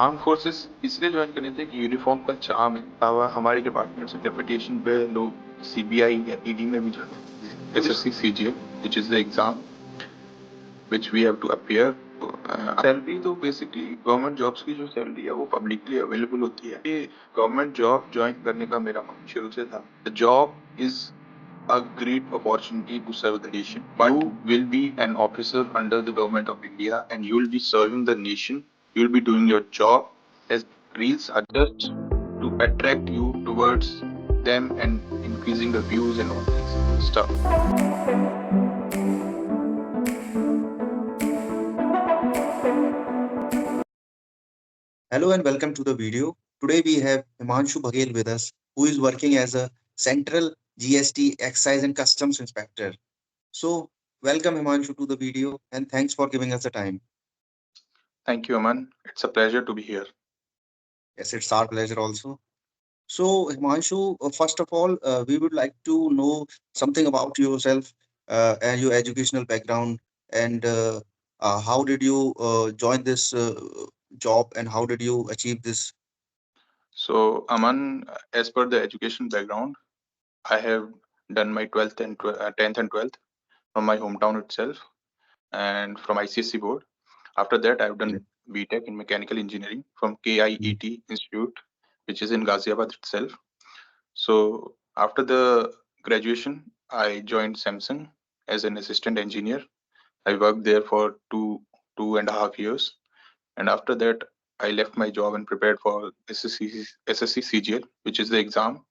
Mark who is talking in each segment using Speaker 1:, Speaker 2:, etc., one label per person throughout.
Speaker 1: Arm forces इसलिए join करने थे कि यूनिफॉर्म का चार्म है। अलावा हमारे डिपार्टमेंट से डेपुटेशन पे लोग सीबीआई या ईडी में भी जाते हैं। SSC CGL which is the exam which we have to appear. Salary तो बेसिकली गवर्नमेंट जॉब्स की जो सैलरी है वो पब्लिकली अवेलेबल होती है। ये गवर्नमेंट जॉब ज्वाइन करने का मेरा मन शुरू से था। The job is a great opportunity to serve the nation. But you will be an officer under the government of India and you will be serving the nation. You will be doing your job as reels are just to attract you towards them and increasing the views and all this stuff.
Speaker 2: Hello and welcome to the video. Today we have Himanshu Baghel with us, who is working as a Central GST Excise and Customs Inspector. So, welcome Himanshu to the video and thanks for giving us the time.
Speaker 1: Thank you, Aman. It's a pleasure to be here.
Speaker 2: Yes, it's our pleasure also. So, Himanshu, first of all, we would like to know something about yourself and your educational background and how did you join this job and how did you achieve this.
Speaker 1: So, Aman, as per the education background, I have done my 12th and 10th and 12th from my hometown itself and from ICSE board. After that, I've done BTech in mechanical engineering from KIET Institute, which is in Ghaziabad itself. So after the graduation, I joined Samsung as an assistant engineer. I worked there for two and a half years, and after that, I left my job and prepared for SSC CGL, which is the exam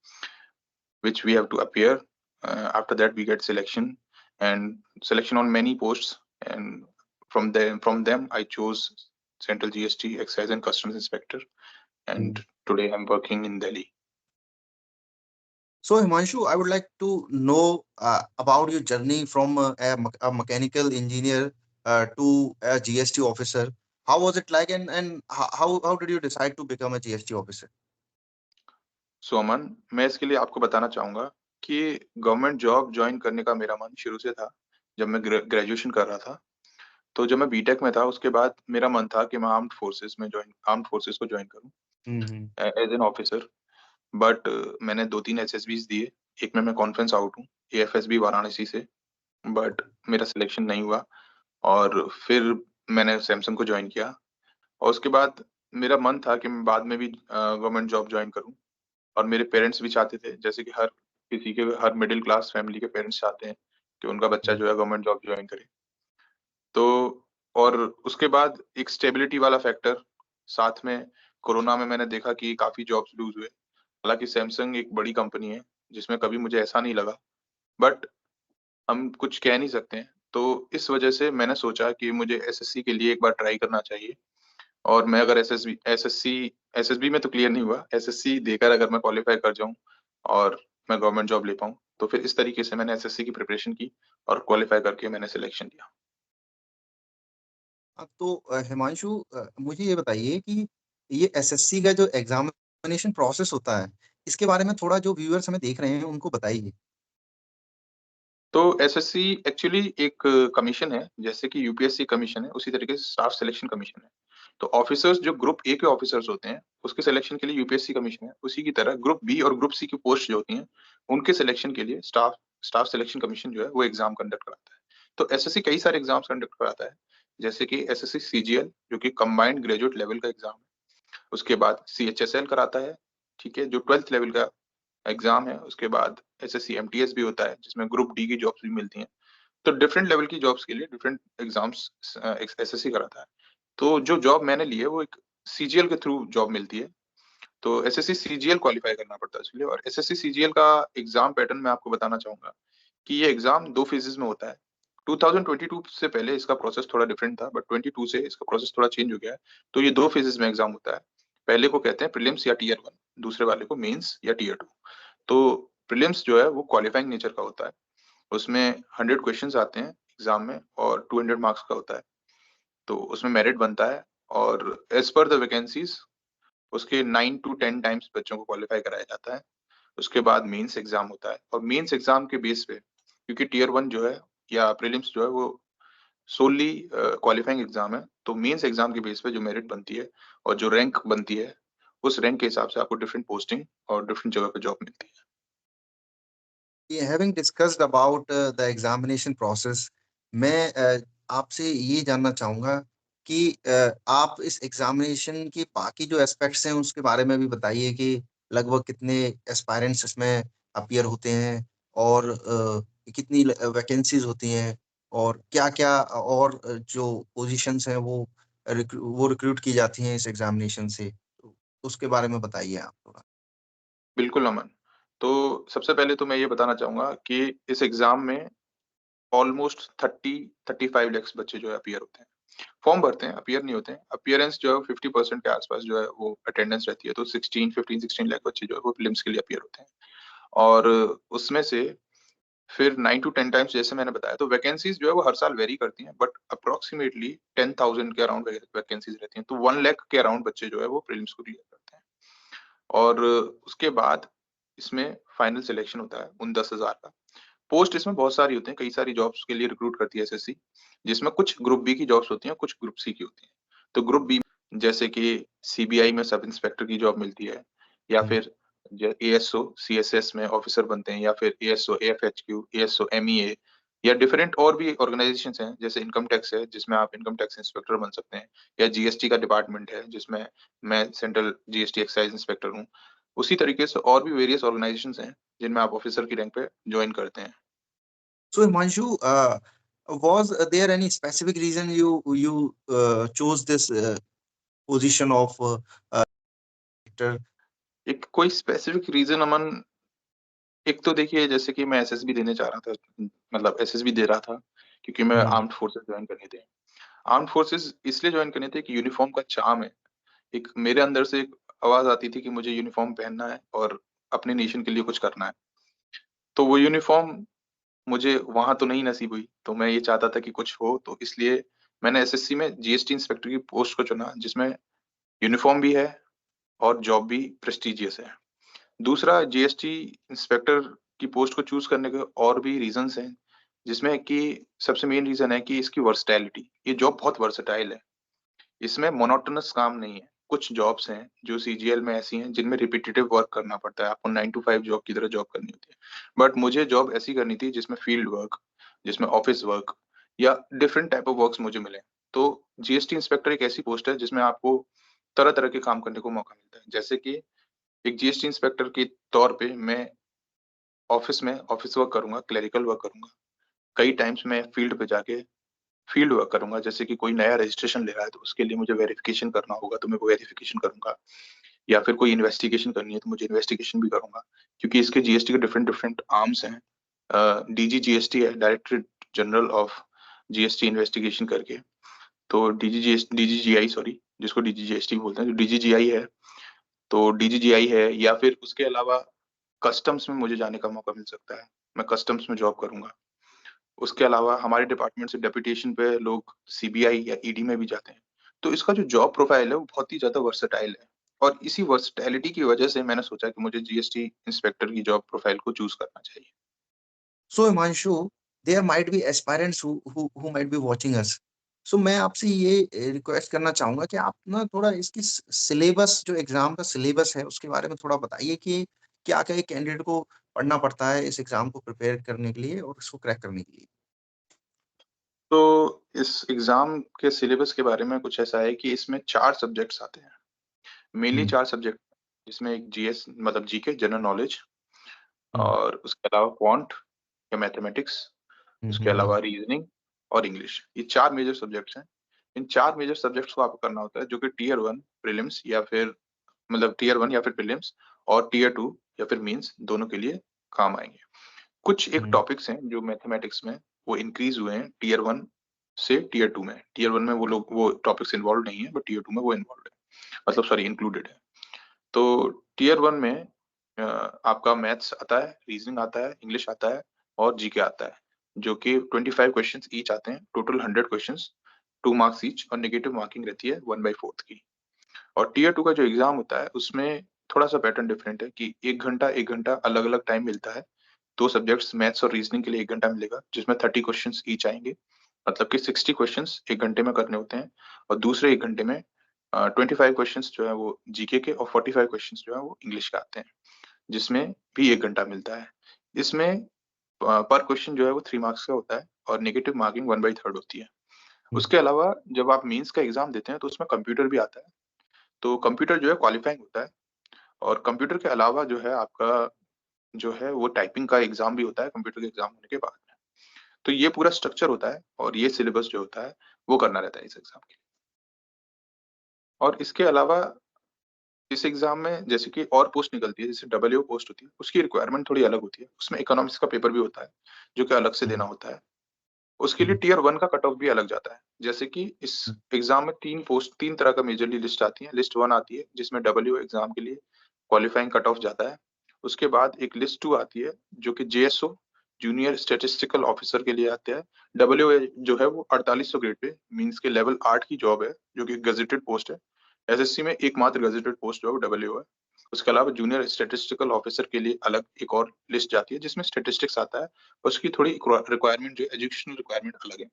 Speaker 1: which we have to appear. After that, we get selection and selection on many posts, and from them I chose Central GST Excise and Customs Inspector, and today I'm working in Delhi.
Speaker 2: So, Himanshu, I would like to know about your journey from a mechanical engineer to a GST officer. How was it like, and how did you decide to become a GST officer?
Speaker 1: सो अमन, मैं इसके लिए आपको बताना चाहूंगा कि government job join करने का मेरा मन शुरू से था। जब मैं ग्रेजुएशन कर रहा था, तो जब मैं बीटेक में था, उसके बाद मेरा मन था कि मैं आर्म्ड फोर्सेस को ज्वाइन करूं
Speaker 2: Mm-hmm.
Speaker 1: As an officer. But मैंने 2-3 एसएसबीज दिए। एक में मैं कॉन्फ्रेंस आउट हूँ, एएफएसबी वाराणसी से, बट मेरा सिलेक्शन नहीं हुआ। और फिर मैंने सैमसंग को ज्वाइन किया और उसके बाद मेरा मन था कि मैं बाद में भी गवर्नमेंट जॉब ज्वाइन करूं। और मेरे पेरेंट्स भी चाहते थे, जैसे कि हर मिडिल क्लास फैमिली के पेरेंट्स चाहते हैं कि उनका बच्चा जो है गवर्नमेंट जॉब ज्वाइन करे। तो और उसके बाद एक स्टेबिलिटी वाला फैक्टर, साथ में कोरोना में मैंने देखा कि काफ़ी जॉब्स लूज़ हुए। हालाँकि सैमसंग एक बड़ी कंपनी है, जिसमें कभी मुझे ऐसा नहीं लगा, बट हम कुछ कह नहीं सकते हैं। तो इस वजह से मैंने सोचा कि मुझे एसएससी के लिए एक बार ट्राई करना चाहिए और मैं अगर एसएसबी में तो क्लियर नहीं हुआ, एसएससी देकर अगर मैं क्वालीफाई कर जाऊँ और मैं गवर्नमेंट जॉब ले पाऊँ, तो फिर इस तरीके से मैंने एसएससी की प्रिपरेशन की और क्वालीफाई करके मैंने सिलेक्शन लिया।
Speaker 2: तो हिमांशु, मुझे ये बताइए कि ये एसएससी का जो एग्जामिनेशन प्रोसेस होता है, इसके बारे में थोड़ा जो व्यूअर्स हमें देख रहे हैं उनको बताइए।
Speaker 1: तो एसएससी एक्चुअली एक कमीशन है, जैसे कि यूपीएससी कमीशन है, उसी तरीके से स्टाफ सिलेक्शन कमीशन है। तो ऑफिसर्स जो ग्रुप ए के ऑफिसर्स होते हैं, उसके सिलेक्शन के लिए यूपीएससी कमीशन है। उसी की तरह ग्रुप बी और ग्रुप सी की पोस्ट जो होती हैं, उनके सिलेक्शन के लिए स्टाफ स्टाफ सिलेक्शन कमीशन जो है वो एग्जाम कंडक्ट कराता है। तो एसएससी कई सारे एग्जाम्स कंडक्ट कराता है, जैसे कि एसएससी सीजीएल जो कि कंबाइंड ग्रेजुएट लेवल का एग्जाम है। उसके बाद सीएचएसएल कराता है, ठीक है, जो 12th लेवल का एग्जाम है। उसके बाद एसएससी एमटीएस भी होता है, जिसमें ग्रुप डी की जॉब्स भी मिलती हैं। तो डिफरेंट लेवल की जॉब्स के लिए डिफरेंट एग्जाम्स एसएससी कराता है। तो जो जॉब मैंने ली है वो एक सीजीएल के थ्रू जॉब मिलती है। तो एसएससी सीजीएल क्वालिफाई करना पड़ता है उसके लिए। और एसएससी सीजीएल का एग्जाम पैटर्न मैं आपको बताना चाहूंगा कि ये एग्जाम 2 फेजेस में होता है। 2022 से पहले इसका प्रोसेस थोड़ा डिफरेंट था, बट 22 से इसका प्रोसेस थोड़ा चेंज हो गया है। तो ये 2 फेजेस में एग्जाम होता है। पहले को कहते हैं प्रीलिम्स या टियर 1, दूसरे वाले को मेंस या टियर 2। तो प्रीलिम्स जो है वो क्वालिफाइंग नेचर का होता है। उसमें 100 क्वेश्चंस आते हैं एग्जाम में और 200 मार्क्स का होता है। तो उसमें मेरिट बनता है और एज पर द वैकेंसीज उसके 9 टू 10 टाइम्स बच्चों को क्वालिफाई कराया जाता है। उसके बाद मेंस एग्जाम होता है और मेंस एग्जाम के बेस पे, क्योंकि टियर 1 जो है या प्रीलिम्स जो है वो सोली क्वालिफाइंग एग्जाम है, तो मेंस एग्जाम के बेस पे जो मेरिट बनती है और जो रैंक बनती है, उस रैंक के हिसाब से आपको डिफरेंट पोस्टिंग और डिफरेंट जगह पे जॉब मिलती है।
Speaker 2: Having discussed about the examination process, मैं आपसे ये जानना चाहूँगा कि आप इस एग्जामिनेशन के बाकी जो एस्पेक्ट्स हैं उसके बारे में भी बताइए कि लगभग कितने एस्पायरेंट्स इसमें अपीयर होते हैं और कितनी वैकेंसीज होती हैं और क्या-क्या और जो पोजीशंस हैं वो रिक्रूट की जाती हैं इस एग्जामिनेशन से। तो उसके बारे में बताइए आप थोड़ा।
Speaker 1: बिल्कुल अमन। तो सबसे पहले तो मैं ये बताना चाहूँगा कि इस एग्ज़ाम में ऑलमोस्ट 30-35 लैक्स बच्चे जो है अपीयर होते हैं। फॉर्म भरते हैं, अपीयर नहीं होते हैं। अपीयरेंस जो है 50% के आस-पास जो है वो अटेंडेंस रहती है, तो 15-16 लाख बच्चे जो है वो प्रीलिम्स के लिए अपीयर होते हैं। और उसमें से फिर 9 टू 10 टाइम्स जैसे मैंने बताया, तो वैकेंसीज़ जो है वो हर साल वेरी करती हैं, बट अप्रॉक्सिमेटली 10,000 के अराउंड वैकेंसीज़ रहती हैं। तो 1 लाख के अराउंड बच्चे जो है वो प्रीलिम्स को क्लियर करते हैं। और उसके बाद इसमें फाइनल सिलेक्शन होता है उन 10,000 का। पोस्ट इसमें बहुत सारी होती हैं, कई सारी जॉब्स के लिए रिक्रूट करती है एसएससी, जिसमें कुछ ग्रुप बी की जॉब्स होती हैं, कुछ ग्रुप सी की होती हैं। तो ग्रुप बी जैसे कि सीबीआई में सब इंस्पेक्टर की जॉब मिलती है, या
Speaker 2: हुँ,
Speaker 1: फिर ज एएसओ, सीएसएस में ऑफिसर बनते हैं, या फिर एएसओ, एएफएचक्यू, एएसओ, एमईए, या डिफरेंट और भी ऑर्गनाइजेशंस हैं, जैसे इनकम टैक्स है, जिसमें आप इनकम टैक्स इंस्पेक्टर बन सकते हैं, या जीएसटी का डिपार्टमेंट है, जिसमें मैं सेंट्रल जीएसटी एक्साइज इंस्पेक्टर हूँ। उसी तरीके से और भी वेरियस ऑर्गनाइजेशंस हैं, जिनमें आप ऑफिसर की रैंक पे जॉइन करते हैं।
Speaker 2: So Himanshu, was there any specific reason you chose this position of actor?
Speaker 1: एक कोई स्पेसिफिक रीज़न अमन, एक तो देखिए जैसे कि मैं एसएसबी देने चाह रहा था, मतलब एसएसबी दे रहा था, क्योंकि मैं
Speaker 2: हुँ,
Speaker 1: आर्म्ड फोर्सेस जॉइन करने थे। आर्म्ड फोर्सेस इसलिए जॉइन करने थे कि यूनिफ़ॉर्म का चार्म है। एक मेरे अंदर से एक आवाज़ आती थी कि मुझे यूनिफ़ॉर्म पहनना है और अपने नेशन के लिए कुछ करना है। तो वो यूनिफ़ॉर्म मुझे वहाँ तो नहीं नसीब हुई, तो मैं ये चाहता था कि कुछ हो, तो इसलिए मैंने एसएससी में जीएसटी इंस्पेक्टर की पोस्ट को चुना, जिसमें यूनिफ़ॉर्म भी है और जॉब भी प्रेस्टीजियस है। दूसरा, जीएसटी इंस्पेक्टर की पोस्ट को चूज़ करने के और भी रीज़न्स हैं, जिसमें कि सबसे मेन रीज़न है कि इसकी वर्सटैलिटी। ये जॉब बहुत वर्सेटाइल है। इसमें मोनोटोनस काम नहीं है। कुछ जॉब्स हैं जो सीजीएल में ऐसी हैं जिनमें रिपिटिटिव वर्क करना पड़ता है। आपको 9 टू 5 जॉब की तरह जॉब करनी होती है। बट मुझे जॉब ऐसी करनी थी जिसमें फील्ड वर्क, जिसमें ऑफिस वर्क, या डिफरेंट टाइप ऑफ वर्क्स मुझे मिले। तो जीएसटी इंस्पेक्टर एक ऐसी पोस्ट है जिसमें आपको तरह-तरह के काम करने को मौका मिलता है। जैसे कि एक जीएसटी इंस्पेक्टर के तौर पे मैं ऑफ़िस में ऑफ़िस वर्क करूँगा, क्लेरिकल वर्क करूँगा। कई टाइम्स मैं फील्ड पे जाके फील्ड वर्क करूँगा, जैसे कि कोई नया रजिस्ट्रेशन ले रहा है तो उसके लिए मुझे वेरिफ़िकेशन करना होगा, तो मैं वो वेरिफ़िकेशन करूँगा। या फिर कोई इन्वेस्टिगेशन करनी है तो मुझे इन्वेस्टिगेशन भी करूँगा, क्योंकि इसके जीएसटी के डिफरेंट-डिफरेंट आर्म्स हैं। डीजी जीएसटी है, directorate general of GST investigation करके। तो डीजीजीआई सॉरी, जिसको डीजीजीएसटी बोलते हैं, जो डीजीजीआई है, तो डीजीजीआई है, या फिर उसके अलावा कस्टम्स में मुझे जाने का मौका मिल सकता है। मैं कस्टम्स में जॉब करूँगा। उसके अलावा हमारे डिपार्टमेंट से डेपुटेशन पे लोग सीबीआई या ईडी में भी जाते हैं। तो इसका जो जॉब प्रोफाइल है वो बहुत ही ज़्यादा वर्सेटाइल है, और इसी वर्सेटैलिटी की वजह से मैंने सोचा कि मुझे जीएसटी इंस्पेक्टर की जॉब प्रोफाइल को चूज़ करना चाहिए।
Speaker 2: So Himanshu, there might be aspirants who might be watching us. So मैं आपसे ये रिक्वेस्ट करना चाहूँगा कि आप ना थोड़ा इसकी सिलेबस जो एग्ज़ाम का सिलेबस है उसके बारे में थोड़ा बताइए कि क्या-क्या एक कैंडिडेट को पढ़ना पड़ता है इस एग्ज़ाम को प्रिपेयर करने के लिए और उसको क्रैक करने के लिए?
Speaker 1: तो इस एग्ज़ाम के सिलेबस के बारे में कुछ ऐसा है कि इसमें 4 सब्जेक्ट्स आते हैं। मेनली
Speaker 2: हुँ,
Speaker 1: 4 सब्जेक्ट, जिसमें एक जीएस मतलब जीके जनरल नॉलेज,
Speaker 2: हुँ,
Speaker 1: और उसके अलावा क्वांट या मैथमेटिक्स,
Speaker 2: हुँ,
Speaker 1: उसके
Speaker 2: हुँ, हुँ,
Speaker 1: अलावा रीज़निंग और इंग्लिश। ये 4 मेजर सब्जेक्ट्स हैं। इन 4 मेजर सब्जेक्ट्स को आपको करना होता है, जो कि टियर 1 प्रीलिम्स या फिर मतलब टियर 1 या फिर प्रीलिम्स, और टियर 2 या फिर मेंस, दोनों के लिए काम आएँगे। कुछ एक
Speaker 2: हुँ,
Speaker 1: टॉपिक्स हैं जो मैथमेटिक्स में वो इंक्रीज़ हुए हैं टियर 1 से टियर 2 में। टियर 1 में वो टॉपिक्स इन्वॉल्व नहीं है, बट टियर 2 में वो इन्वॉल्व्ड है। मतलब सॉरी, इंक्लूडेड है। तो टियर 1 में आपका मैथ्स आता है, रीज़निंग आता है, इंग्लिश आता है और जीके आता है, जो कि 25 क्वेश्चन्स ईच आते हैं, टोटल 100 क्वेश्चन्स, 2 मार्क्स ईच, और नेगेटिव मार्किंग रहती है 1/4 की। और टियर 2 का जो एग्ज़ाम होता है, उसमें थोड़ा-सा पैटर्न डिफरेंट है कि 1 घंटा अलग-अलग टाइम मिलता है। 2 सब्जेक्ट्स मैथ्स और रीज़निंग के लिए 1 घंटा मिलेगा, जिसमें 30 क्वेश्चन्स ईच आएँगे। मतलब कि 60 क्वेश्चंस 1 घंटे में करने होते हैं और दूसरे 1 घंटे में 25 क्वेश्चंस जो है वो जीके के और 45 क्वेश्चंस जो है वो इंग्लिश के आते हैं, जिसमें भी 1 घंटा मिलता है। इसमें पर क्वेश्चन जो है वो 3 मार्क्स का होता है और नेगेटिव मार्किंग 1/3 होती है।
Speaker 2: हम्म,
Speaker 1: उसके अलावा जब आप मेंस का एग्ज़ाम देते हैं तो उसमें कंप्यूटर भी आता है। तो कंप्यूटर जो है क्वालीफाइंग होता है और कंप्यूटर के अलावा जो है आपका जो है वो टाइपिंग का एग्ज़ाम भी होता है कंप्यूटर के एग्ज़ाम होने के बाद में। तो ये पूरा स्ट्रक्चर होता है और ये सिलेबस जो होता है वो करना रहता है इस एग्ज़ाम के लिए। और इसके अलावा इस एग्ज़ाम में जैसे कि और पोस्ट निकलती है, जैसे डबलईओ पोस्ट होती है, उसकी रिक्वायरमेंट थोड़ी अलग होती है। उसमें इकोनॉमिक्स का पेपर भी होता है, जो कि अलग से देना
Speaker 2: हम्म,
Speaker 1: होता है। उसके लिए टियर 1 का कट ऑफ भी अलग जाता है। जैसे कि इस
Speaker 2: हम्म,
Speaker 1: एग्ज़ाम में 3 तरह का मेजरली लिस्ट आती है। लिस्ट 1 आती है, जिसमें डबलईओ एग्ज़ाम के लिए क्वालीफाइंग कट ऑफ जाता है। उसके बाद एक लिस्ट 2 आती है, जो कि जेएसओ जूनियर स्टैटिस्टिकल ऑफिसर के लिए आते हैं। डबलईओ जो है वो 4800 ग्रेड पे मीन्स के लेवल 8 की जॉब है, जो कि गज़ेटेड पोस्ट है। एसएससी में एकमात्र गज़ेटेड पोस्ट जो है वो डबलईओ है। उसके अलावा जूनियर स्टैटिस्टिकल ऑफिसर के लिए अलग एक और लिस्ट जाती है, जिसमें स्टैटिस्टिक्स आता है। उसकी थोड़ी रिक्वायरमेंट जो एजुकेशनल रिक्वायरमेंट अलग है।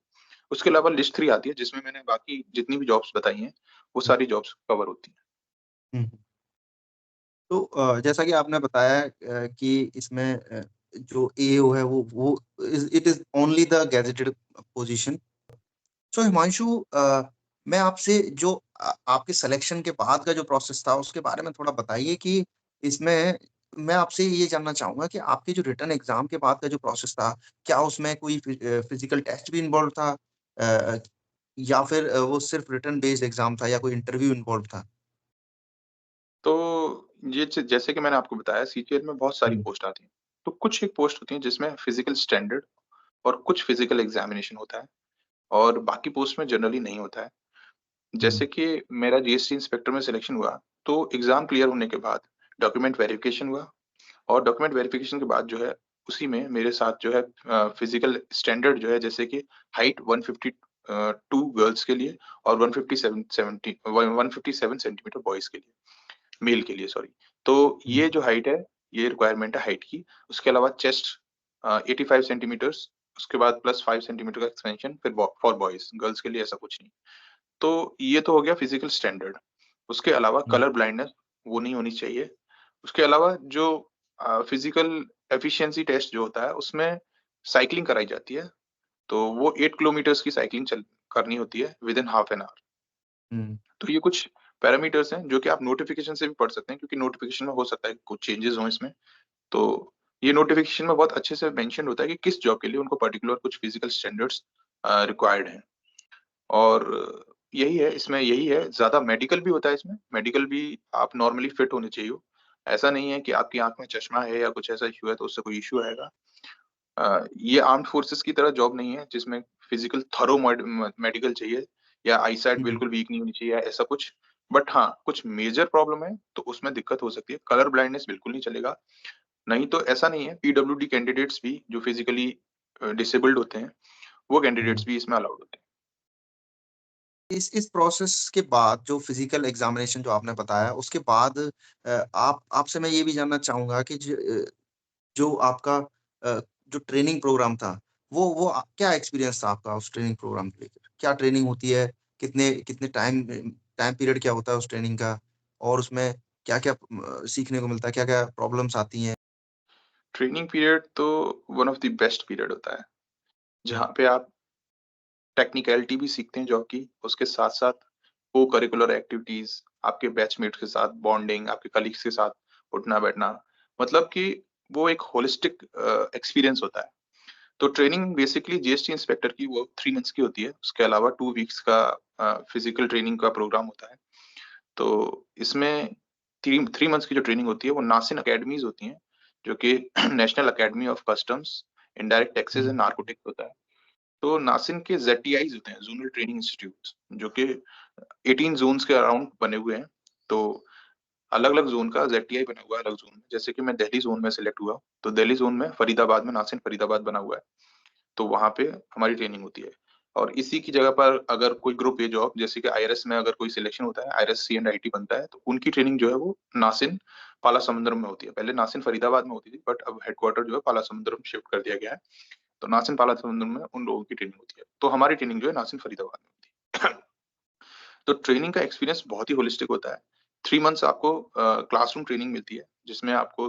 Speaker 1: उसके अलावा लिस्ट 3 आती है, जिसमें मैंने बाकी जितनी भी जॉब्स बताई हैं, वो सारी जॉब्स कवर होती हैं।
Speaker 2: हम्म। तो जैसा कि आपने बताया कि इसमें जो एओ है वो it is only the gazetted position. So Himanshu, मैं आपसे जो आपके सिलेक्शन के बाद का जो प्रोसेस था उसके बारे में थोड़ा बताइए कि इसमें मैं आपसे ये जानना चाहूंगा कि आपके जो रिटर्न एग्जाम के बाद का जो प्रोसेस था, क्या उसमें कोई फिजिकल टेस्ट भी इन्वॉल्व था, अ, या फिर वो सिर्फ रिटर्न बेस्ड एग्जाम था या कोई इंटरव्यू इन्वॉल्व था?
Speaker 1: तो ये च जैसे कि मैंने आपको बताया सीजीएल में बहुत सारी
Speaker 2: हम्म,
Speaker 1: पोस्ट आती हैं। तो कुछ एक पोस्ट होती हैं जिसमें फिजिकल स्टैंडर्ड और कुछ फिजिकल एग्जामिनेशन होता है और बाकी पोस्ट में जनरली नहीं होता है।
Speaker 2: हम्म,
Speaker 1: जैसे कि मेरा जीएसटी इंस्पेक्टर में सिलेक्शन हुआ, तो एग्ज़ाम क्लियर होने के बाद डॉक्यूमेंट वेरिफिकेशन हुआ और डॉक्यूमेंट वेरिफिकेशन के बाद जो है, उसी में मेरे साथ जो है फिजिकल स्टैंडर्ड जो है जैसे कि हाइट 152 गर्ल्स के लिए और 157 सेंटीमीटर बॉयज़ के लिए, मेल के लिए सॉरी। तो ये
Speaker 2: हम्म,
Speaker 1: जो हाइट है, ये रिक्वायरमेंट है हाइट की। उसके अलावा चेस्ट 85 सेंटीमीटर्स, उसके बाद प्लस 5 सेंटीमीटर का एक्सपेंशन फिर फॉर बॉयज़, गर्ल्स के लिए ऐसा कुछ नहीं। तो ये तो हो गया फिजिकल स्टैंडर्ड। उसके अलावा
Speaker 2: हम्म,
Speaker 1: कलर ब्लाइंडनेस वो नहीं होनी चाहिए। उसके अलावा जो फिजिकल एफिशिएंसी टेस्ट जो होता है उसमें साइक्लिंग कराई जाती है। तो वो 8 किलोमीटर्स की साइक्लिंग चल करनी होती है विदिन हाफ एन आवर।
Speaker 2: हम्म,
Speaker 1: तो ये कुछ पैरामीटर्स हैं जो कि आप नोटिफ़िकेशन से भी पढ़ सकते हैं, क्योंकि नोटिफ़िकेशन में हो सकता है कुछ चेंजेज़ हों इसमें। तो ये नोटिफ़िकेशन में बहुत अच्छे से मेंशन होता है कि किस जॉब के लिए उनको पर्टिकुलर कुछ फिजिकल स्टैंडर्ड्स रिक्वायर्ड हैं। और यही है, इसमें यही है, ज़्यादा मेडिकल भी होता है इसमें, मेडिकल भी आप नॉर्मली फिट होने चाहिए हो। ऐसा नहीं है कि आपकी आँख में चश्मा है या कुछ ऐसा इश्यू है तो उससे कोई इश्यू आएगा। ये आर्म्ड फोर्सेस की तरह जॉब नहीं है जिसमें फिजिकल थॉरो मेडिकल चाहिए या आईसाइट
Speaker 2: हम्म,
Speaker 1: बिल्कुल वीक नहीं होनी चाहिए या ऐसा कुछ। बट हाँ, कुछ मेजर प्रॉब्लम है तो उसमें दिक्कत हो सकती है। कलर ब्लाइंडनेस बिल्कुल नहीं चलेगा। नहीं तो ऐसा नहीं है, पीडब्ल्यूडी कैंडिडेट्स भी जो फिजिकली डिसेबल्ड होते हैं, वो
Speaker 2: हम्म।
Speaker 1: कैंडिडेट्स भी इसमें अलाउड होते हैं।
Speaker 2: इस प्रोसेस के बाद जो फिजिकल एग्जामिनेशन जो आपने बताया उसके बाद आप आपसे मैं ये भी जानना चाहूंगा कि जो आपका जो ट्रेनिंग प्रोग्राम था क्या एक्सपीरियंस था आपका उस ट्रेनिंग प्रोग्राम को लेकर? क्या ट्रेनिंग होती है? कितने कितने टाइम पीरियड क्या होता है उस ट्रेनिंग का? और उसमें क्या क्या सीखने को मिलता है, क्या क्या प्रॉब्लम्स आती हैं?
Speaker 1: ट्रेनिंग पीरियड तो one of the best period होता है,
Speaker 2: हम्म,
Speaker 1: जहाँ पे आप टेक्निकैलिटी भी सीखते हैं जॉब की, उसके साथ-साथ को-करिकुलर एक्टिविटीज़, आपके बैचमेट्स के साथ बॉन्डिंग, आपके कलीग्स के साथ उठना-बैठना, मतलब कि वो एक होलिस्टिक एक्सपीरियंस होता है। तो ट्रेनिंग बेसिकली जीएसटी इंस्पेक्टर की वो 3 मंथ्स की होती है, उसके अलावा 2 वीक्स का फिजिकल ट्रेनिंग का प्रोग्राम होता है। तो इसमें 3 मंथ्स की जो ट्रेनिंग होती है वो नासिन अकेडमीज़ होती हैं, जो कि national academy of customs, indirect taxes and
Speaker 2: hmm,
Speaker 1: narcotics होता है। तो नासिन के ज़ेडटीआईज़ होते हैं, ज़ोनल ट्रेनिंग इंस्टीट्यूट्स, जो कि 18 ज़ोन्स के अराउंड बने हुए हैं। तो अलग-अलग ज़ोन का ज़ेडटीआई बना हुआ है अलग ज़ोन में। जैसे कि मैं दिल्ली ज़ोन में सिलेक्ट हुआ, तो दिल्ली ज़ोन में फरीदाबाद में नासिन फरीदाबाद बना हुआ है। तो वहाँ पे हमारी ट्रेनिंग होती है। और इसी की जगह पर अगर कोई ग्रुप ए जॉब जैसे कि आईआरएस में अगर कोई सिलेक्शन होता है, आईआरएस सी एंड आईटी बनता है, तो उनकी ट्रेनिंग जो है वो नासिन पालासमुंदरम में होती है। पहले नासिन फरीदाबाद में होती थी, बट अब हेडक्वार्टर जो है पालासमुंदरम शिफ्ट कर दिया गया है। तो नासिन पाला समुद्र में उन लोगों की ट्रेनिंग होती है। तो हमारी ट्रेनिंग जो है नासिन फरीदाबाद में होती है। तो ट्रेनिंग का एक्सपीरियंस बहुत ही होलिस्टिक होता है। 3 मंथ्स आपको क्लासरूम ट्रेनिंग मिलती है, जिसमें आपको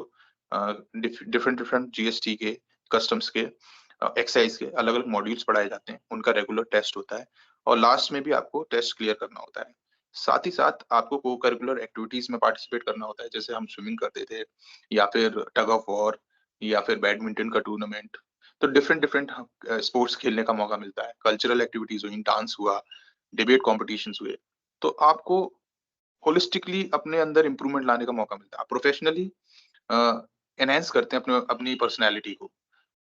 Speaker 1: डिफरेंट जीएसटी के, कस्टम्स के, एक्साइज़ के अलग-अलग मॉड्यूल्स पढ़ाए जाते हैं। उनका रेगुलर टेस्ट होता है और लास्ट में भी आपको टेस्ट क्लियर करना होता है। साथ ही साथ आपको को-करिकुलर एक्टिविटीज़ में पार्टिसिपेट करना होता है, जैसे हम स्विमिंग करते थे या फिर टग ऑफ वॉर या फिर बैडमिंटन का टूर्नामेंट। तो डिफरेंट स्पोर्ट्स खेलने का मौका मिलता है। कल्चरल एक्टिविटीज़ हुई, डांस हुआ, डिबेट कॉम्पिटिशन्स हुए। तो आपको होलिस्टिकली अपने अंदर इम्प्रूवमेंट लाने का मौका मिलता है। आप प्रोफेशनली अ, एनहांस करते हैं अपनी पर्सनैलिटी को।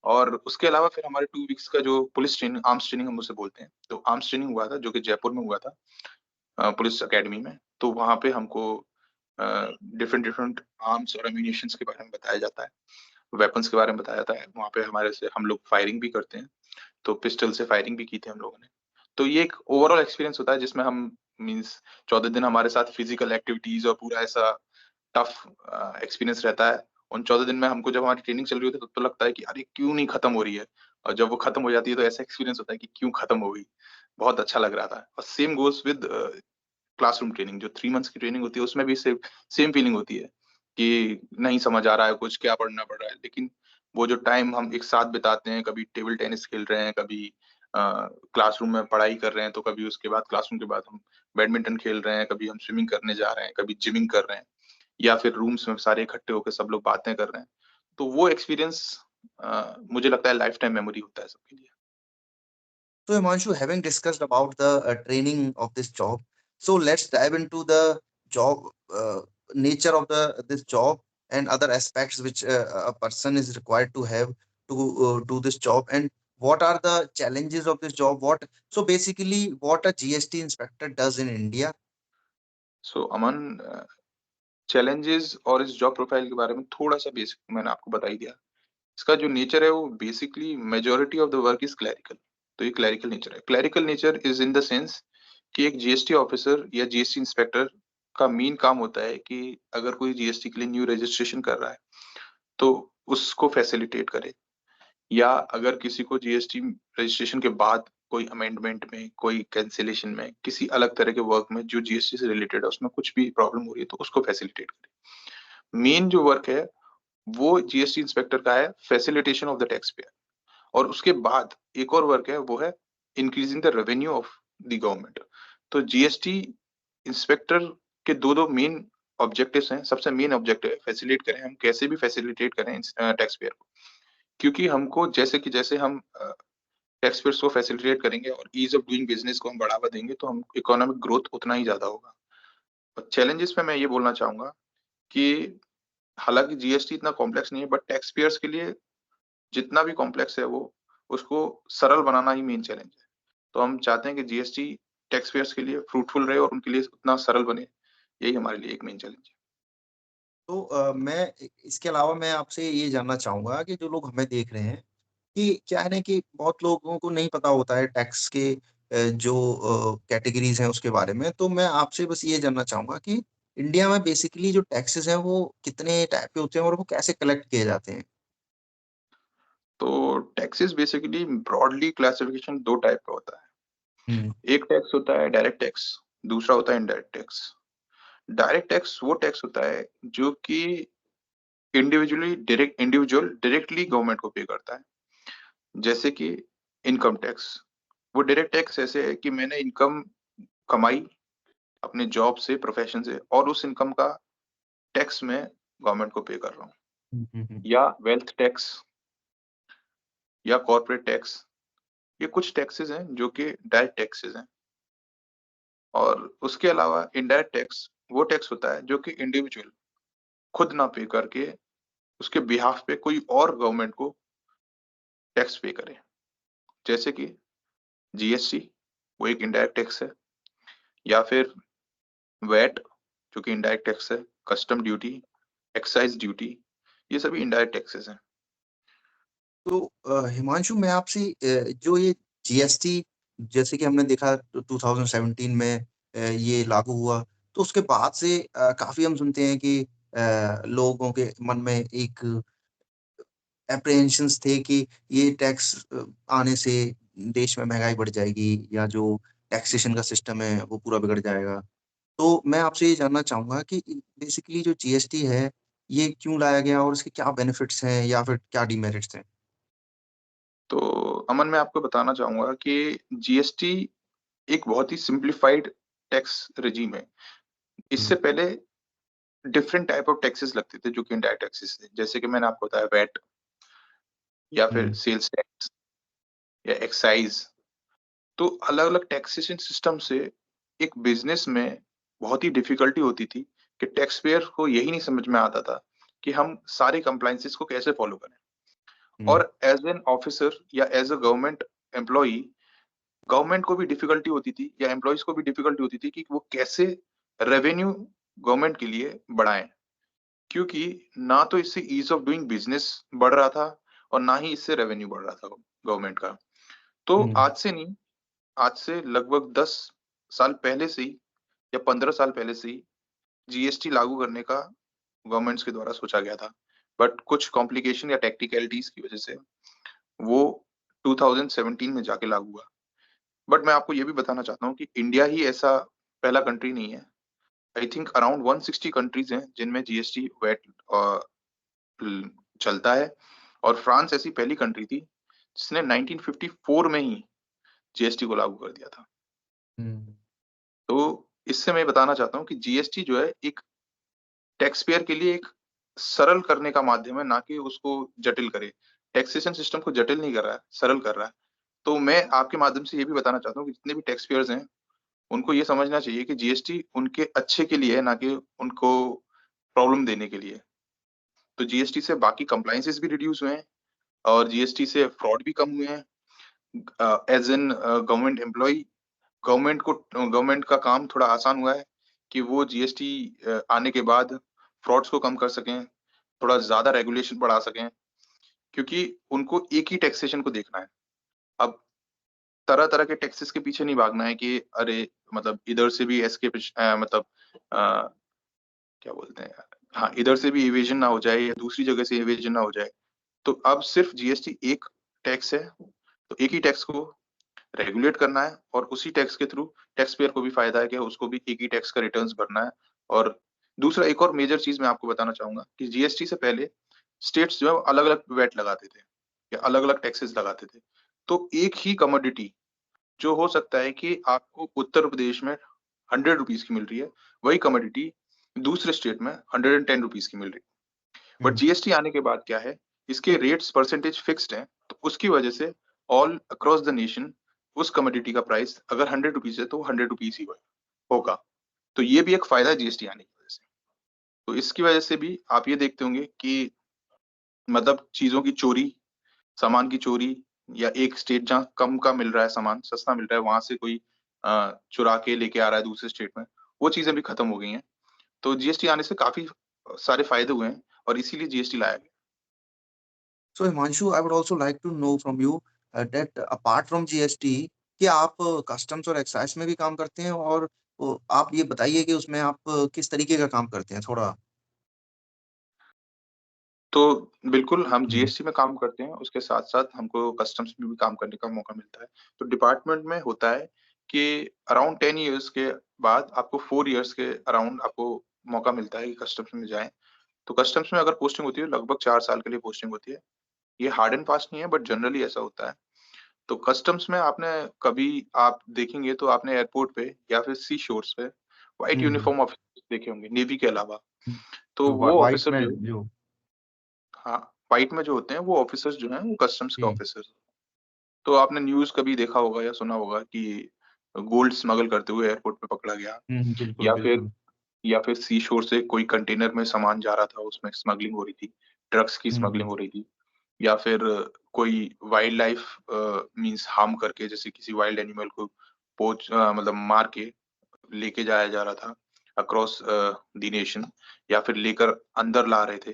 Speaker 1: और उसके अलावा फिर हमारे 2 वीक्स का जो पुलिस ट्रेनिंग, आर्म्स ट्रेनिंग हम उसे बोलते हैं। तो आर्म्स ट्रेनिंग हुआ था, जो कि जयपुर में हुआ था पुलिस अकेडमी में। तो वहाँ पे हमको अ, डिफरेंट आर्म्स और एम्यूनिशंस के बारे में बताया जाता है, वेपन्स के बारे में बताया जाता है। वहाँ पे हमारे से हम लोग फायरिंग भी करते हैं, तो पिस्टल से फायरिंग भी की थी हम लोगों ने। तो ये एक ओवरऑल एक्सपीरियंस होता है, जिसमें हम मीन्स 14 दिन हमारे साथ फिजिकल एक्टिविटीज़ और पूरा ऐसा टफ एक्सपीरियंस रहता है। उन 14 दिन में हमको जब हमारी ट्रेनिंग चल रही होती है, तब तो लगता है कि अरे! क्यों नहीं खत्म हो रही है? और जब वो खत्म हो जाती है, तो ऐसा एक्सपीरियंस होता है कि क्यों खत्म हो गई? बहुत अच्छा लग रहा था। और same goes with classroom training, जो 3 मंथ्स की ट्रेनिंग होती है, उसमें भी सेम फीलिंग होती है कि नहीं समझ आ रहा है कुछ, क्या पढ़ना पड़ रहा है। लेकिन वो जो टाइम हम एक साथ बिताते हैं, कभी टेबल टेनिस खेल रहे हैं, कभी क्लासरूम में पढ़ाई कर रहे हैं, तो कभी उसके बाद क्लासरूम के बाद हम बैडमिंटन खेल रहे हैं, कभी हम स्विमिंग करने जा रहे हैं, कभी जिमिंग कर रहे हैं, या फिर रूम्स में सारे इकट्ठे होके सब लोग बातें कर रहे हैं। तो वो एक्सपीरियंस मुझे लगता है लाइफ टाइम मेमोरी होता है सबके लिए।
Speaker 2: So, Himanshu, having discussed about the training of this job, so let's dive into the job nature of the this job and other aspects which a person is required to have to do this job, and what are the challenges of this job. What so basically what a GST inspector does in India.
Speaker 1: So Aman, challenges और इस job profile के बारे में थोड़ा-सा basic मैंने आपको बता ही दिया। इसका जो नेचर है वो basically majority of the work is clerical. तो ये क्लेरिकल नेचर है। Clerical nature is in the sense कि एक जीएसटी ऑफिसर या जीएसटी इंस्पेक्टर का मेन काम होता है कि अगर कोई जीएसटी के लिए न्यू रजिस्ट्रेशन कर रहा है, तो उसको फैसिलिटेट करे, या अगर किसी को जीएसटी रजिस्ट्रेशन के बाद कोई अमेंडमेंट में, कोई कैंसलेशन में, किसी अलग तरह के वर्क में जो जीएसटी से रिलेटेड है, उसमें कुछ भी प्रॉब्लम हो रही है, तो उसको फैसिलिटेट करे। मेन जो वर्क है, वो जीएसटी इंस्पेक्टर का है facilitation of the tax payer. और उसके बाद एक और वर्क है, वो है increasing the revenue of the government. तो जीएसटी इंस्पेक्टर के 2-2 मेन ऑब्जेक्टिव्स हैं। सबसे मेन ऑब्जेक्टिव है फैसिलिटेट करें, हम कैसे भी फैसिलिटेट करें टैक्स पेयर को। क्योंकि हमको जैसे हम टैक्स पेयर्स को फैसिलिटेट करेंगे और ईज़ ऑफ डूइंग बिज़नेस को हम बढ़ावा देंगे, तो हम इकोनॉमिक ग्रोथ उतना ही ज़्यादा होगा। और चैलेंजेस में मैं ये बोलना चाहूँगा कि हालाँकि जीएसटी इतना कॉम्प्लेक्स नहीं है, बट टैक्स पेयर्स के लिए जितना भी कॉम्प्लेक्स है वो, उसको सरल बनाना ही मेन चैलेंज है। तो हम चाहते हैं कि जीएसटी टैक्स पेयर्स के लिए फ्रूटफुल रहे और उनके लिए उतना सरल बने। यही हमारे लिए एक मेन चैलेंज है।
Speaker 2: तो मैं इसके अलावा मैं आपसे ये जानना चाहूँगा कि जो लोग हमें देख रहे हैं, कि क्या है ना कि बहुत लोगों को नहीं पता होता है टैक्स के जो कैटेगरीज़ हैं उसके बारे में। तो मैं आपसे बस ये जानना चाहूँगा कि इंडिया में बेसिकली जो टैक्सेस हैं वो कितने टाइप के होते हैं और वो कैसे कलेक्ट किए जाते हैं?
Speaker 1: तो taxes basically broadly classification 2 type का होता है।
Speaker 2: हुँ,
Speaker 1: एक टैक्स होता है डायरेक्ट टैक्स, दूसरा होता है इनडायरेक्ट टैक्स। डायरेक्ट टैक्स वो टैक्स होता है जो कि इंडिविजुअल डायरेक्टली गवर्नमेंट को पे करता है। जैसे कि इनकम टैक्स। वो डायरेक्ट टैक्स ऐसे है कि मैंने इनकम कमाई अपने जॉब से, प्रोफ़ेशन से, और उस इनकम का टैक्स मैं गवर्नमेंट को पे कर रहा हूँ।
Speaker 2: हुँ, हुँ, हुँ।
Speaker 1: या वेल्थ टैक्स या कॉर्पोरेट टैक्स, ये कुछ टैक्सेस हैं जो कि डायरेक्ट टैक्सेस हैं। और उसके अलावा इनडायरेक्ट टैक्स वो टैक्स होता है जो कि इंडिविजुअल खुद ना पे करके उसके बिहाफ पे कोई और गवर्नमेंट को टैक्स पे करे। जैसे कि जीएसटी, वो एक इनडायरेक्ट टैक्स है, या फिर वैट, जो कि इनडायरेक्ट टैक्स है, कस्टम ड्यूटी, एक्साइज़ ड्यूटी, ये सभी इनडायरेक्ट टैक्सेस हैं।
Speaker 2: तो हिमांशु, मैं आपसे जो ये जीएसटी जैसे कि हमने देखा 2017 में ये लागू हुआ, तो उसके बाद से काफ़ी हम सुनते हैं कि लोगों के मन में एक एप्रीहेंशंस थे कि ये टैक्स आने से देश में महंगाई बढ़ जाएगी या जो टैक्सेशन का सिस्टम है वो पूरा बिगड़ जाएगा। तो मैं आपसे ये जानना चाहूँगा कि बेसिकली जो जीएसटी है, ये क्यों लाया गया और इसके क्या बेनिफिट्स हैं या फिर क्या डिमेरिट्स हैं?
Speaker 1: तो अमन, मैं आपको बताना चाहूँगा कि जीएसटी एक बहुत ही सिम्प्लिफाइड टैक्स रेजीम है।
Speaker 2: हुँ,
Speaker 1: इससे पहले डिफरेंट टाइप ऑफ टैक्सेस लगते थे जो कि इनडायरेक्ट टैक्सेस थे। जैसे कि मैंने आपको बताया वैट या फिर
Speaker 2: हुँ,
Speaker 1: सेल्स टैक्स या एक्साइज़। तो अलग-अलग टैक्सेशन सिस्टम से एक बिज़नेस में बहुत ही डिफ़िकल्टी होती थी कि टैक्स पेयर को यही नहीं समझ में आता था कि हम सारे कंप्लायंसेस को कैसे फ़ॉलो करें।
Speaker 2: हुँ,
Speaker 1: और एज़ एन ऑफ़िसर या as a government employee, government को भी डिफ़िकल्टी होती थी या एम्प्लॉइज़ को भी डिफ़िकल्टी होती थी कि वो कैसे रेवेन्यू गवर्नमेंट के लिए बढ़ाएँ। क्योंकि ना तो इससे ईज़ ऑफ डूइंग बिज़नेस बढ़ रहा था और ना ही इससे रेवेन्यू बढ़ रहा था गवर्नमेंट का। तो
Speaker 2: हुँ,
Speaker 1: आज से नहीं, आज से लगभग 10 साल पहले से ही या 15 साल पहले से ही जीएसटी लागू करने का गवर्नमेंट्स के द्वारा सोचा गया था। बट कुछ कॉम्प्लिकेशन या टेक्निकलिटीज़ की वज़ह से वो 2017 में जाके लागू हुआ। बट मैं आपको ये भी बताना चाहता हूँ कि इंडिया ही ऐसा पहला कंट्री नहीं है। आई थिंक अराउंड 160 कंट्रीज़ हैं जिनमें जीएसटी वैट अ, ल चलता है, और फ्रांस ऐसी पहली कंट्री थी जिसने 1954 में ही जीएसटी को लागू कर दिया था।
Speaker 2: हुँ,
Speaker 1: तो इससे मैं बताना चाहता हूँ कि जीएसटी जो है एक टैक्स पेयर के लिए एक सरल करने का माध्यम है, ना कि उसको जटिल करे। टैक्सेशन सिस्टम को जटिल नहीं कर रहा है, सरल कर रहा है। तो मैं आपके माध्यम से ये भी बताना चाहता हूँ कि जितने भी टैक्स पेयर्स हैं, उनको ये समझना चाहिए कि जीएसटी उनके अच्छे के लिए है, ना कि उनको प्रॉब्लम देने के लिए। तो जीएसटी से बाकी कंप्लायंसेस भी रिड्यूस हुए हैं और जीएसटी से फ्रॉड भी कम हुए हैं। As an government employee, government का काम थोड़ा आसान हुआ है कि वो जीएसटी आने के बाद फ्रॉड्स को कम कर सकें, थोड़ा ज़्यादा रेगुलेशन बढ़ा सकें, क्योंकि उनको एक ही टैक्सेशन को देखना है। अब तरह-तरह के टैक्सेस के पीछे नहीं भागना है कि अरे! मतलब इधर से भी मतलब अ, क्या बोलते हैं यार? हाँ, इधर से भी इवेज़न ना हो जाए या दूसरी जगह से इवेज़न ना हो जाए। तो अब सिर्फ़ जीएसटी एक टैक्स है, तो एक ही टैक्स को रेगुलेट करना है और उसी टैक्स के थ्रू टैक्स पेयर को भी फ़ायदा है कि उसको भी एक ही टैक्स का रिटर्न्स भरना है। और दूसरा एक और मेजर चीज़ मैं आपको बताना चाहूँगा कि जीएसटी से पहले स्टेट्स जो है अलग-अलग वैट लगाते थे या अलग-अलग टैक्सेस लगाते थे। तो एक ही कमोडिटी जो हो सकता है कि आपको उत्तर प्रदेश में ₹100 की मिल रही है, वही कमोडिटी दूसरे स्टेट में ₹110 की मिल रही है। But
Speaker 2: hmm.
Speaker 1: जीएसटी आने के बाद क्या है, इसके रेट्स परसेंटेज फिक्स्ड हैं, तो उसकी वजह से ऑल अक्रॉस द नेशन उस कमोडिटी का प्राइस अगर ₹100 है, तो वो ₹100 ही होगा। तो ये भी एक फ़ायदा है जीएसटी आने की वजह से। तो इसकी वजह से भी आप ये देखते होंगे कि मतलब चीज़ों की चोरी, सामान की चोरी, या एक स्टेट जहाँ कम का मिल रहा है सामान, सस्ता मिल रहा है, वहाँ से कोई चुरा के लेके आ रहा है दूसरे स्टेट में, वो चीज़ें भी खत्म हो गई हैं। तो जीएसटी आने से काफ़ी सारे फ़ायदे हुए हैं और इसीलिए जीएसटी लाया गया।
Speaker 2: So Himanshu, I would also like to know from you that apart from GST, क्या आप कस्टम्स और एक्साइज में भी काम करते हैं और आप ये बताइए कि उसमें आप किस तरीके का काम करते हैं थोड़ा?
Speaker 1: तो बिल्कुल, हम
Speaker 2: हुँ,
Speaker 1: जीएसटी में काम करते हैं, उसके साथ-साथ हमको कस्टम्स में भी काम करने का मौका मिलता है। तो डिपार्टमेंट में होता है कि अराउंड 10 इयर्स के बाद आपको 4 इयर्स के अराउंड आपको मौका मिलता है कि कस्टम्स में जाएँ। तो कस्टम्स में अगर पोस्टिंग होती है, लगभग 4 साल के लिए पोस्टिंग होती है। ये हार्ड एंड फास्ट नहीं है, बट जनरली ऐसा होता है। तो कस्टम्स में आपने कभी आप देखेंगे तो आपने एयरपोर्ट पे या फिर सी शोर्स पे व्हाइट
Speaker 2: हुँ, हुँ,
Speaker 1: यूनिफ़ॉर्म ऑफिसर्स देखे होंगे, नेवी के अलावा।
Speaker 2: हुँ।
Speaker 1: तो
Speaker 2: जो
Speaker 1: वो
Speaker 2: व्हाइट
Speaker 1: ऑफिसर
Speaker 2: में
Speaker 1: जो
Speaker 2: जो
Speaker 1: हाँ, व्हाइट में जो होते हैं, वो ऑफिसर्स जो हैं, वो कस्टम्स के
Speaker 2: जी।
Speaker 1: ऑफिसर्स। तो आपने न्यूज़ कभी देखा होगा या सुना होगा कि गोल्ड स्मगल करते हुए एयरपोर्ट पे पकड़ा गया,
Speaker 2: हुँ, हुँ, बिल्कुल,
Speaker 1: या फिर
Speaker 2: बिल्कुल।
Speaker 1: या फिर सी शोर से कोई कंटेनर में सामान जा रहा था, उसमें स्मगलिंग हो रही थी, ड्रग्स की
Speaker 2: हुँ,
Speaker 1: स्मगलिंग
Speaker 2: हुँ,
Speaker 1: हो रही थी, या फिर कोई वाइल्ड लाइफ मीन्स हार्म करके, जैसे किसी वाइल्ड एनिमल को मतलब मार के लेके जाया जा रहा था अक्रॉस द नेशन, या फिर लेकर अंदर ला रहे थे।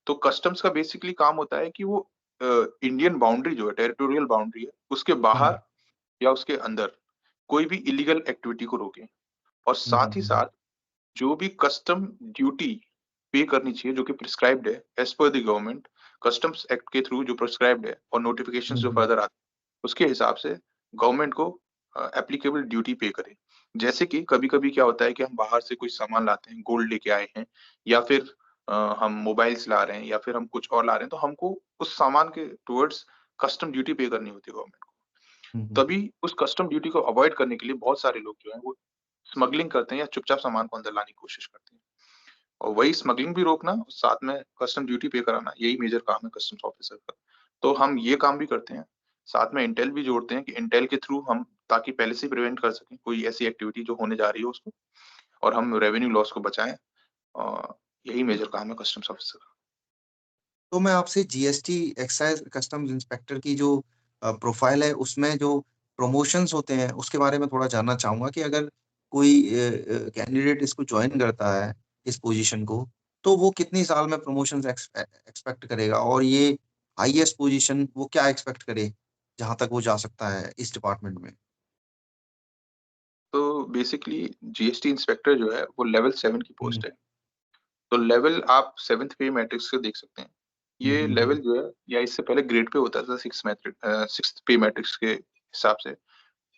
Speaker 1: तो कस्टम्स का बेसिकली काम होता है कि वो इंडियन बाउंड्री जो है, टेरिटोरियल बाउंड्री है, उसके
Speaker 2: हुँ,
Speaker 1: बाहर या उसके अंदर कोई भी इल्लीगल एक्टिविटी को रोकें, और
Speaker 2: हुँ, हुँ,
Speaker 1: साथ ही
Speaker 2: हुँ,
Speaker 1: साथ जो भी कस्टम ड्यूटी पे करनी चाहिए जो कि प्रिस्क्राइब्ड है as per the government, customs act के थ्रू जो प्रिस्क्राइब्ड है और नोटिफिकेशंस जो
Speaker 2: हम्म,
Speaker 1: फर्दर आते हैं, उसके हिसाब से गवर्नमेंट को एप्लीकेबल ड्यूटी पे करे। जैसे कि कभी-कभी क्या होता है कि हम बाहर से कोई सामान लाते हैं, गोल्ड लेके आए हैं या फिर हम मोबाइल्स ला रहे हैं या फिर हम कुछ और ला रहे हैं, तो हमको उस सामान के टुवर्ड्स कस्टम ड्यूटी पे करनी होती है गवर्नमेंट को।
Speaker 2: हम्म,
Speaker 1: तभी उस कस्टम ड्यूटी को अवॉइड करने के लिए बहुत सारे लोग जो हैं वो स्मगलिंग करते हैं या चुपचाप सामान को अंदर लाने की कोशिश करते हैं। और वही स्मगलिंग भी रोकना, साथ में कस्टम ड्यूटी पे कराना, यही मेजर काम है कस्टम्स ऑफिसर का। तो हम ये काम भी करते हैं, साथ में इंटेल भी जोड़ते हैं कि इंटेल के थ्रू हम ताकि पहले से ही प्रिवेंट कर सकें कोई ऐसी एक्टिविटी जो होने जा रही है उसको, और हम रेवेन्यू लॉस को बचाएँ। यही मेजर काम है कस्टम्स ऑफिसर का।
Speaker 2: तो मैं आपसे जीएसटी एक्साइज कस्टम्स इंस्पेक्टर की जो प्रोफाइल है उसमें जो प्रमोशंस होते हैं उसके बारे में थोड़ा जानना चाहूंगा कि अगर कोई कैंडिडेट इसको ज्वाइन करता है इस पोजीशन को तो वो कितनी साल में प्रमोशंस एक्सपेक्ट करेगा और ये हाईएस्ट पोजीशन वो क्या एक्सपेक्ट करे जहां तक वो जा सकता है इस डिपार्टमेंट में।
Speaker 1: तो बेसिकली जीएसटी इंस्पेक्टर जो है वो लेवल 7 की
Speaker 2: हम्म,
Speaker 1: पोस्ट है। तो लेवल आप 7th पे मैट्रिक्स से देख सकते हैं।
Speaker 2: हम्म,
Speaker 1: ये लेवल जो है या इससे पहले ग्रेड पे होता था 6th पे मैट्रिक्स के हिसाब से।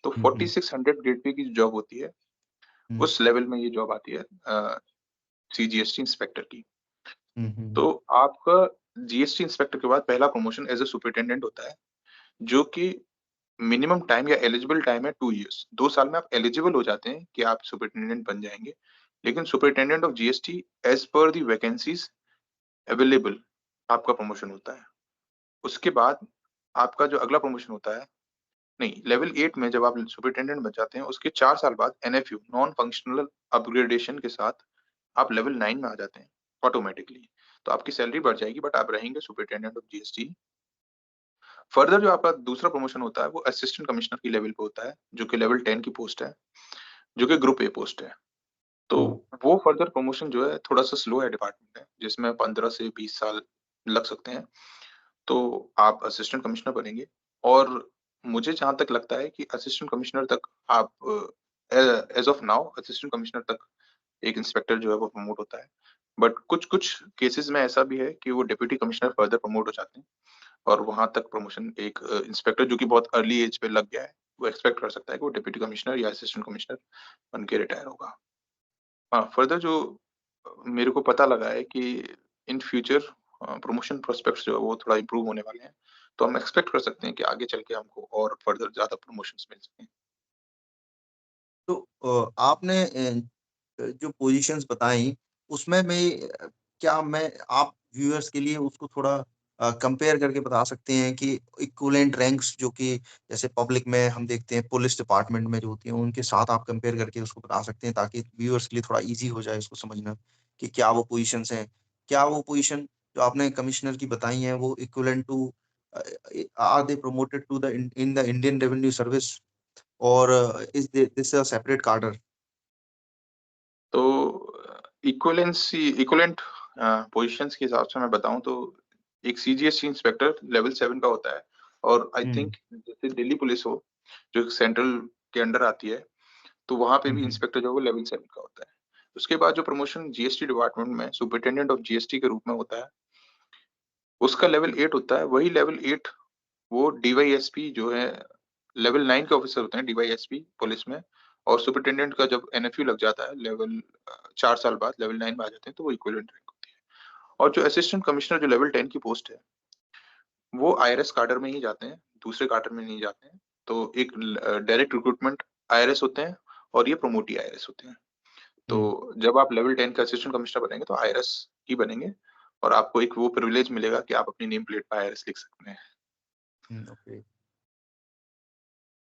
Speaker 1: तो
Speaker 2: हम्म,
Speaker 1: 4600 ग्रेड पे की जो जॉब होती है,
Speaker 2: हम्म,
Speaker 1: उस लेवल में ये जॉब आती है सीजीएसटी इंस्पेक्टर की।
Speaker 2: हम्म,
Speaker 1: तो आपका जीएसटी इंस्पेक्टर के बाद पहला प्रमोशन एज़ अ सुपरिटेंडेंट होता है, जो कि मिनिमम टाइम या एलिजिबल टाइम है 2 इयर्स। 2 साल में आप एलिजिबल हो जाते हैं कि आप सुपरिटेंडेंट बन जाएँगे। लेकिन superintendent of GST as per the vacancies available आपका प्रमोशन होता है। उसके बाद आपका जो अगला प्रमोशन होता है, नहीं, लेवल 8 में जब आप सुपरिटेंडेंट बन जाते हैं, उसके 4 साल बाद एनएफयू नॉन फंक्शनल अपग्रेडेशन के साथ आप लेवल 9 में आ जाते हैं ऑटोमैटिकली। तो आपकी सैलरी बढ़ जाएगी बट आप रहेंगे सुपरिटेंडेंट ऑफ जीएसटी। फर्दर जो आपका दूसरा प्रमोशन होता है वो असिस्टेंट कमिश्नर की लेवल पे होता है, जो कि लेवल 10 की पोस्ट है, जो कि ग्रुप ए पोस्ट है। तो
Speaker 2: हम्म,
Speaker 1: वो फर्दर प्रमोशन जो है थोड़ा-सा स्लो है डिपार्टमेंट में, जिसमें 15 से 20 साल लग सकते हैं। तो आप असिस्टेंट कमिश्नर बनेंगे और मुझे जहाँ तक लगता है कि असिस्टेंट कमिश्नर तक आप as of now assistant commissioner तक एक इंस्पेक्टर जो है वो प्रमोट होता है। बट कुछ-कुछ केसेज़ में ऐसा भी है कि वो डिप्टी कमिश्नर फर्दर प्रमोट हो जाते हैं और वहाँ तक प्रमोशन एक इंस्पेक्टर जो कि बहुत अर्ली एज पे लग गया है, वो एक्सपेक्ट कर सकता है कि वो डिप्टी कमिश्नर या असिस्टेंट कमिश्नर बन के रिटायर होगा। हाँ, फर्दर जो मेरे को पता लगा है कि इन फ्यूचर प्रमोशन प्रोस्पेक्ट्स जो है वो थोड़ा इम्प्रूव होने वाले हैं। तो हम एक्सपेक्ट कर सकते हैं कि आगे चल के हमको और फर्दर ज़्यादा प्रमोशंस मिल सकें।
Speaker 2: तो आपने जो पोजीशंस बताई उसमें क्या मैं आप व्यूअर्स के लिए उसको थोड़ा कंपेयर करके बता सकते हैं कि इक्विवेलेंट रैंक्स जो कि जैसे पब्लिक में हम देखते हैं पुलिस डिपार्टमेंट में जो होती हैं उनके साथ आप कंपेयर करके उसको बता सकते हैं ताकि व्यूअर्स के लिए थोड़ा इजी हो जाए इसको समझना कि क्या वो पोजीशंस हैं। क्या वो पोजीशन जो आपने कमिश्नर की बताई हैं वो equivalent to are they promoted to the in the Indian revenue service और is this a separate cadre.
Speaker 1: तो इक्विवेलेंट पोज़ीशंस के हिसाब से मैं बताऊँ तो एक सीजीएसटी इंस्पेक्टर लेवल 7 का होता है और आई
Speaker 2: हुँ,
Speaker 1: थिंक जैसे दिल्ली पुलिस हो, जो सेंट्रल के अंडर आती है, तो वहाँ पे
Speaker 2: हुँ,
Speaker 1: भी
Speaker 2: हुँ,
Speaker 1: इंस्पेक्टर जो है वो लेवल 7 का होता है। उसके बाद जो प्रमोशन जीएसटी डिपार्टमेंट में सुपरिटेंडेंट ऑफ जीएसटी के रूप में होता है, उसका लेवल 8 होता है। वही लेवल 8 वो डीवाईएसपी जो है लेवल 9 के ऑफिसर होते हैं डीवाईएसपी पुलिस में, और सुपरिटेंडेंट का जब एनएफयू लग जाता है लेवल 4 साल बाद लेवल 9 में आ जाते हैं, तो वो इक्विवेलेंट रैंक होती है। और जो असिस्टेंट कमिश्नर जो लेवल 10 की पोस्ट है, वो आईआरएस कैडर में ही जाते हैं, दूसरे कैडर में नहीं जाते हैं। तो एक डायरेक्ट रिक्रूटमेंट आईआरएस होते हैं और ये प्रमोटी आईआरएस होते हैं।
Speaker 2: हुँ,
Speaker 1: तो जब आप लेवल 10 का असिस्टेंट कमिश्नर बनेंगे तो आईआरएस ही बनेंगे और आपको एक वो प्रिविलेज मिलेगा कि आप अपनी नेम प्लेट पे आईआरएस लिख सकते हैं।
Speaker 2: हुँ, ओके।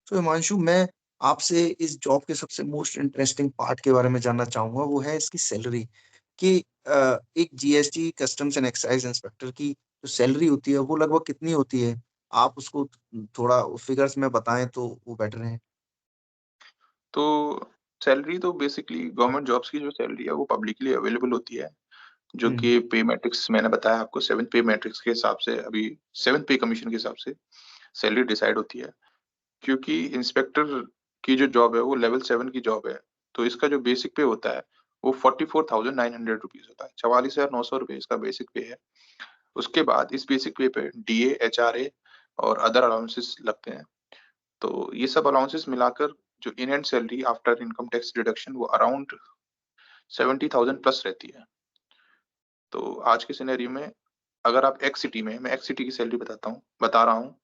Speaker 2: तो हिमांशु मैं आपसे इस जॉब के सबसे मोस्ट इंटरेस्टिंग पार्ट के बारे में जानना चाहूँगा, वो है इसकी सैलरी कि एक GST customs and excise inspector की जो सैलरी होती है, वो लगभग कितनी होती है? आप उसको थोड़ा फिगर्स में बताएँ तो वो बेटर है।
Speaker 1: तो सैलरी तो बेसिकली गवर्नमेंट जॉब्स की जो सैलरी है वो पब्लिकली अवेलेबल होती है, जो
Speaker 2: हुँ,
Speaker 1: कि पे मैट्रिक्स मैंने बताया आपको 7 पे मैट्रिक्स के हिसाब से अभी 7 पे कमीशन के हिसाब से सैलरी डिसाइड होती है। क्योंकि इंस्पेक्टर की जो जॉब है वो लेवल 7 की जॉब है, तो इसका जो बेसिक पे होता है वो 44,900 रुपीज़ होता है। ₹44,900 इसका बेसिक पे है। उसके बाद इस बेसिक पे पे डीए, एचआरए और अदर अलाउंसेस लगते हैं। तो ये सब अलाउंसेस मिलाकर जो in hand salary after income tax deduction वो अराउंड 70,000 प्लस रहती है। तो आज के सिनेरियो में अगर आप एक्स सिटी में, मैं एक्स सिटी की सैलरी बता रहा हूँ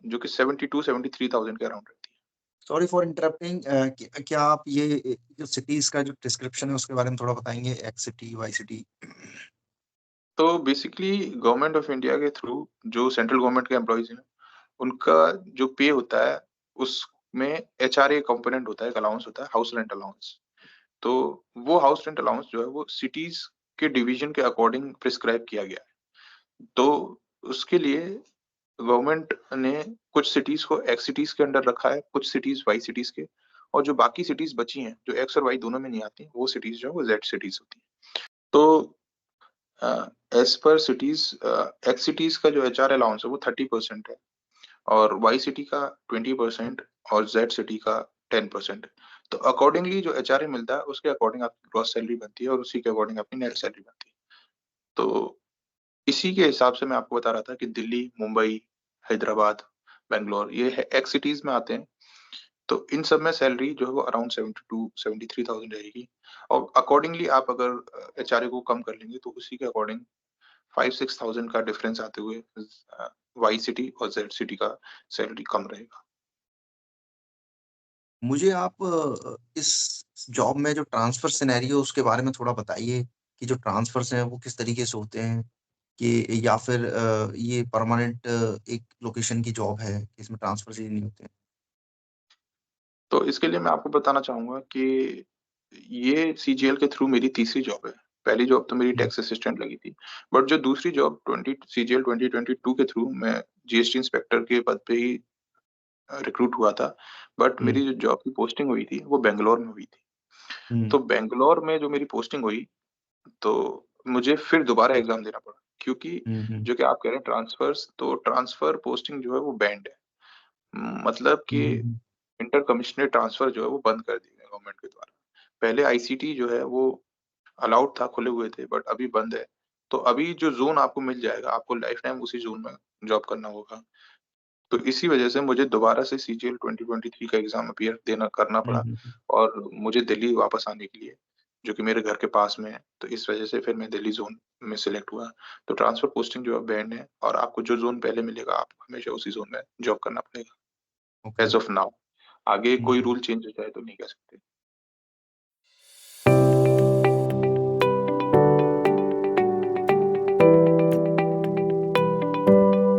Speaker 1: जो कि 72-73,000 के अराउंड रहती है।
Speaker 2: सॉरी फॉर इंटरप्टिंग, क्या आप ये जो सिटीज का जो डिस्क्रिप्शन है उसके बारे में थोड़ा बताएंगे, एक्स सिटी, वाई सिटी?
Speaker 1: तो बेसिकली गवर्नमेंट ऑफ इंडिया के थ्रू जो सेंट्रल गवर्नमेंट के एम्प्लॉइज हैं, उनका जो पे होता है उसमें एचआरए कंपोनेंट होता है, एक अलाउंस होता है, हाउस रेंट अलाउंस। तो वो हाउस रेंट अलाउंस जो है वो सिटीज के डिवीजन के अकॉर्डिंग प्रिस्क्राइब किया गया है। तो उसके लिए गवर्नमेंट ने कुछ सिटीज को एक्स सिटीज के अंडर रखा है, कुछ सिटीज वाई सिटीज के, और जो बाकी सिटीज बची हैं जो एक्स और वाई दोनों में नहीं आती, वो सिटीज जो है वो जेड सिटीज होती हैं। तो as per cities, x cities का जो एचआर अलाउंस है वो 30% है, और वाई सिटी का 20% और जेड सिटी का 10%। तो अकॉर्डिंगली जो एचआरए मिलता है उसके अकॉर्डिंग आपकी ग्रॉस सैलरी बनती है और उसी के अकॉर्डिंग आपकी नेट सैलरी बनती है। तो इसी के हिसाब से मैं आपको बता रहा था कि दिल्ली, मुंबई, हैदराबाद, बैंगलोर ये है एक्स सिटीज में आते हैं। तो इन सब में सैलरी जो है वो अराउंड 72-73,000 रहेगी, और अकॉर्डिंगली आप अगर एचआरए को कम कर लेंगे तो उसी के अकॉर्डिंग 5-6,000 का डिफरेंस आते हुए वाई सिटी और जेड सिटी का सैलरी कम रहेगा।
Speaker 2: मुझे आप इस जॉब में जो ट्रांसफर सिनेरियो उसके बारे में थोड़ा बताइए कि जो ट्रांसफर्स हैं वो किस तरीके से होते हैं, कि या फिर ये परमानेंट एक लोकेशन की जॉब है, कि इसमें ट्रांसफर ही नहीं होते हैं?
Speaker 1: तो इसके लिए मैं आपको बताना चाहूँगा कि ये सीजीएल के थ्रू मेरी तीसरी जॉब है। पहली जॉब तो मेरी
Speaker 2: हुँ,
Speaker 1: टैक्स असिस्टेंट लगी थी। बट जो दूसरी जॉब 20 सीजीएल 2022 के थ्रू मैं जीएसटी इंस्पेक्टर के पद पे ही रिक्रूट हुआ था। बट
Speaker 2: हुँ,
Speaker 1: मेरी जो जॉब की पोस्टिंग हुई थी, वो बैंगलोर में हुई थी।
Speaker 2: हुँ,
Speaker 1: तो बैंगलोर में जो मेरी पोस्टिंग हुई, तो मुझे फिर दोबारा एग्ज़ाम देना पड़ा, क्योंकि
Speaker 2: हुँ, हुँ,
Speaker 1: जो कि आप कह रहे हैं ट्रांसफर्स, तो ट्रांसफर पोस्टिंग जो है वो बैंड है। मतलब कि
Speaker 2: हुँ, हुँ, हुँ,
Speaker 1: इंटर कमिश्नरेट ट्रांसफर जो है वो बंद कर दिए गए गवर्नमेंट के द्वारा। पहले आईसीटी जो है वो अलाउड था, खुले हुए थे, बट अभी बंद है। तो अभी जो ज़ोन आपको मिल जाएगा, आपको लाइफ टाइम उसी ज़ोन में जॉब करना होगा। तो इसी वजह से मुझे दोबारा से सीजीएल 2023 का एग्ज़ाम अपीयर देना करना
Speaker 2: हुँ,
Speaker 1: पड़ा,
Speaker 2: हुँ, हुँ।
Speaker 1: और मुझे दिल्ली वापस आने के लिए, जो कि मेरे घर के पास में है। तो इस वजह से फिर मैं दिल्ली ज़ोन में सिलेक्ट हुआ। तो ट्रांसफर पोस्टिंग जो है बैंड है, और आपको जो ज़ोन पहले मिलेगा, आपको हमेशा उसी ज़ोन में जॉब करना पड़ेगा,
Speaker 2: ओके।
Speaker 1: As of now. आगे
Speaker 2: हुँ,
Speaker 1: कोई
Speaker 2: हुँ।
Speaker 1: रूल चेंज हो जाए तो नहीं कह सकते।